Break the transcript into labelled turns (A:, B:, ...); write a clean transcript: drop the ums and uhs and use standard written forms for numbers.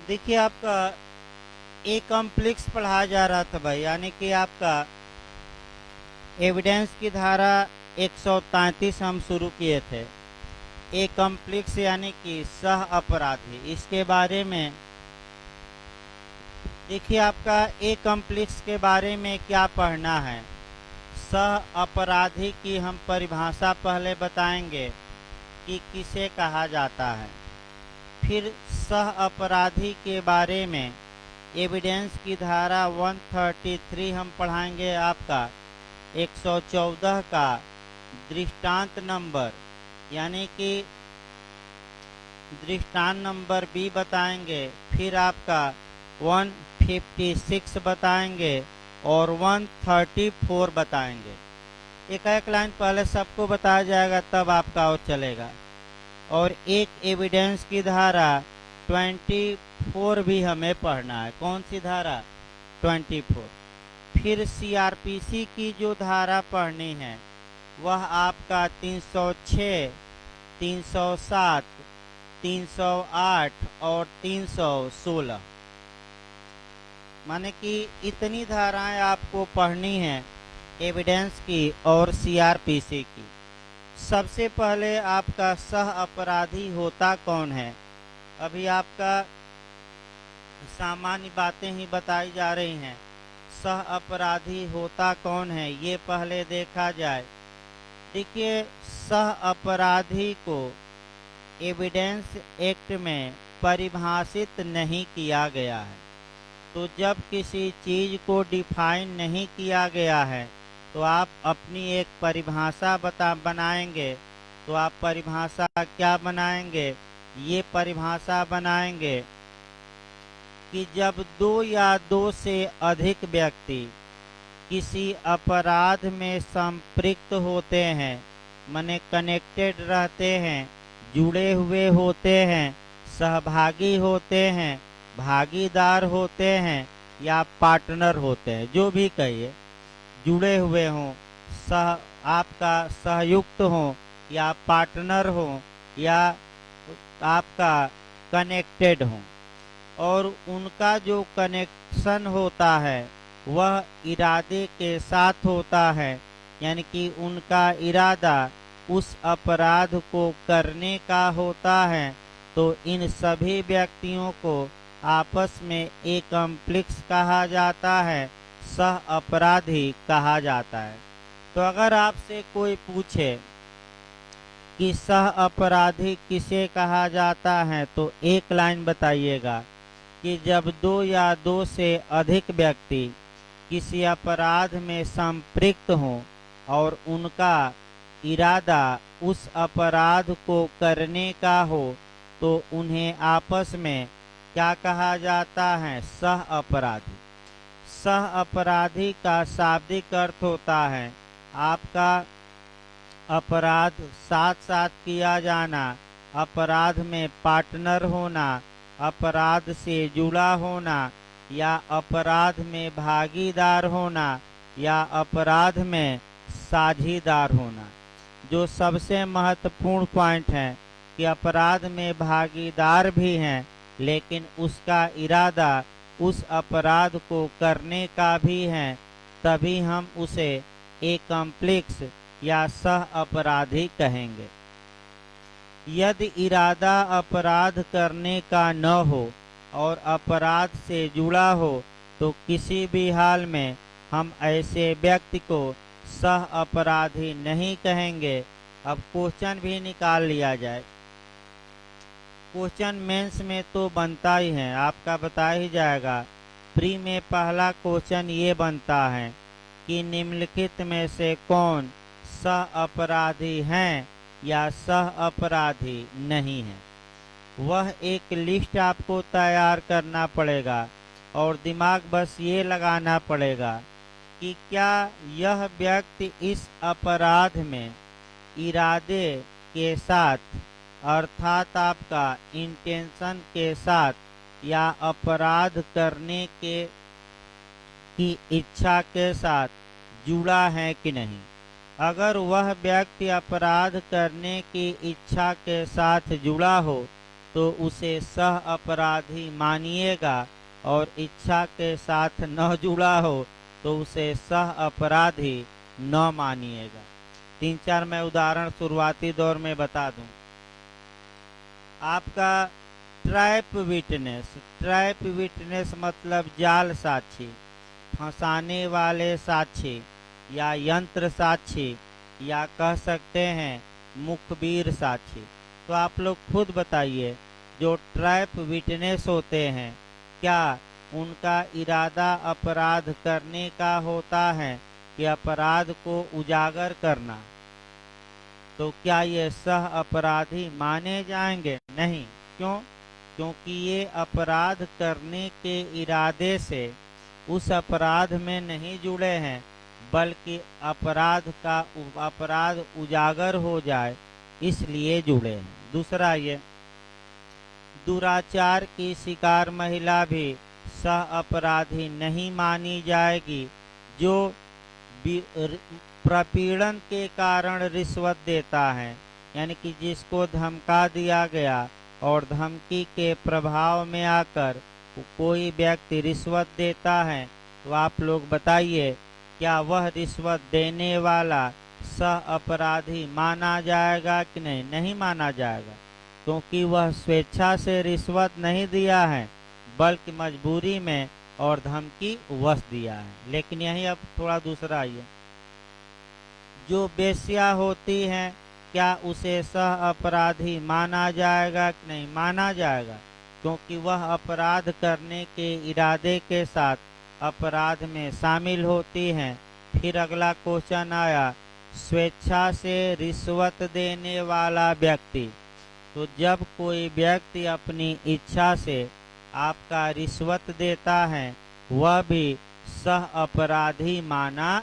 A: देखिए आपका a complex पढ़ाया जा रहा था भाई, यानी कि आपका एविडेंस की धारा 133 हम शुरू किए थे। ए कॉम्प्लेक्स यानी कि सह अपराधी, इसके बारे में देखिए आपका ए कॉम्प्लेक्स के बारे में क्या पढ़ना है। सह अपराधी की हम परिभाषा पहले बताएंगे कि किसे कहा जाता है। फिर सह अपराधी के बारे में एविडेंस की धारा 133 हम पढ़ाएंगे, आपका 114 का दृष्टांत नंबर यानी कि दृष्टांत नंबर बी बताएंगे। फिर आपका 156 बताएंगे और 134 बताएंगे। एक एक लाइन पहले सबको बताया जाएगा, तब आपका और चलेगा। और एक एविडेंस की धारा 24 भी हमें पढ़ना है। कौन सी धारा? 24। फिर सीआरपीसी की जो धारा पढ़नी है वह आपका 306, 307, 308 और 316, माने कि इतनी धाराएं आपको पढ़नी है एविडेंस की और सीआरपीसी की। सबसे पहले आपका सह अपराधी होता कौन है? अभी आपका सामान्य बातें ही बताई जा रही हैं। सह अपराधी होता कौन है ये पहले देखा जाए। देखिए, सह अपराधी को एविडेंस एक्ट में परिभाषित नहीं किया गया है। तो जब किसी चीज को डिफाइन नहीं किया गया है तो आप अपनी एक परिभाषा बनाएंगे। तो आप परिभाषा क्या बनाएंगे? ये परिभाषा बनाएंगे कि जब दो या दो से अधिक व्यक्ति किसी अपराध में संपृक्त होते हैं, माने कनेक्टेड रहते हैं, जुड़े हुए होते हैं, सहभागी होते हैं, भागीदार होते हैं या पार्टनर होते हैं, जो भी कहिए, जुड़े हुए हों, सह आपका सहयुक्त हो या पार्टनर हो या आपका कनेक्टेड हो, और उनका जो कनेक्शन होता है वह इरादे के साथ होता है, यानी कि उनका इरादा उस अपराध को करने का होता है। तो इन सभी व्यक्तियों को आपस में एक कॉम्प्लेक्स कहा जाता है, सह अपराधी कहा जाता है। तो अगर आपसे कोई पूछे कि सह अपराधी किसे कहा जाता है तो एक लाइन बताइएगा कि जब दो या दो से अधिक व्यक्ति किसी अपराध में संपृक्त हों और उनका इरादा उस अपराध को करने का हो तो उन्हें आपस में क्या कहा जाता है? सह अपराधी। सह अपराधी का शाब्दिक अर्थ होता है आपका अपराध साथ साथ किया जाना, अपराध में पार्टनर होना, अपराध से जुड़ा होना या अपराध में भागीदार होना या अपराध में साझीदार होना। जो सबसे महत्वपूर्ण पॉइंट है कि अपराध में भागीदार भी हैं, लेकिन उसका इरादा उस अपराध को करने का भी है, तभी हम उसे एक कॉम्प्लेक्स या सह अपराधी कहेंगे। यदि इरादा अपराध करने का न हो और अपराध से जुड़ा हो तो किसी भी हाल में हम ऐसे व्यक्ति को सह अपराधी नहीं कहेंगे। अब क्वेश्चन भी निकाल लिया जाए। क्वेश्चन मेंस में तो बनता ही है, आपका बता ही जाएगा। प्री में पहला क्वेश्चन ये बनता है कि निम्नलिखित में से कौन सह अपराधी हैं या सह अपराधी नहीं है। वह एक लिस्ट आपको तैयार करना पड़ेगा और दिमाग बस ये लगाना पड़ेगा कि क्या यह व्यक्ति इस अपराध में इरादे के साथ, अर्थात आपका इंटेंशन के साथ या अपराध करने के की इच्छा के साथ जुड़ा है कि नहीं। अगर वह व्यक्ति अपराध करने की इच्छा के साथ जुड़ा हो तो उसे सह अपराधी मानिएगा, और इच्छा के साथ न जुड़ा हो तो उसे सह अपराधी न मानिएगा। 3-4 मैं उदाहरण शुरुआती दौर में बता दूं। आपका ट्रैप विटनेस मतलब जाल साक्षी, फंसाने वाले साक्षी या यंत्र साक्षी, या कह सकते हैं मुखबिर साक्षी। तो आप लोग खुद बताइए, जो ट्रैप विटनेस होते हैं, क्या उनका इरादा अपराध करने का होता है कि अपराध को उजागर करना? तो क्या ये सह अपराधी माने जाएंगे? नहीं। क्यों? क्योंकि ये अपराध करने के इरादे से उस अपराध में नहीं जुड़े हैं, बल्कि अपराध उजागर हो जाए इसलिए जुड़े हैं। दूसरा, ये दुराचार की शिकार महिला भी सह अपराधी नहीं मानी जाएगी, जो प्रपीड़न के कारण रिश्वत देता है, यानी कि जिसको धमका दिया गया और धमकी के प्रभाव में आकर कोई व्यक्ति रिश्वत देता है, तो आप लोग बताइए, क्या वह रिश्वत देने वाला सह अपराधी माना जाएगा कि नहीं? नहीं माना जाएगा, क्योंकि वह स्वेच्छा से रिश्वत नहीं दिया है, बल्कि मजबूरी में और धमकी वश दिया है। लेकिन यही अब थोड़ा दूसरा आइए, जो बेश्या होती है, क्या उसे सह अपराधी माना जाएगा कि नहीं? माना जाएगा, क्योंकि वह अपराध करने के इरादे के साथ अपराध में शामिल होती हैं। फिर अगला क्वेश्चन आया, स्वेच्छा से रिश्वत देने वाला व्यक्ति। तो जब कोई व्यक्ति अपनी इच्छा से आपका रिश्वत देता है, वह भी सह अपराधी माना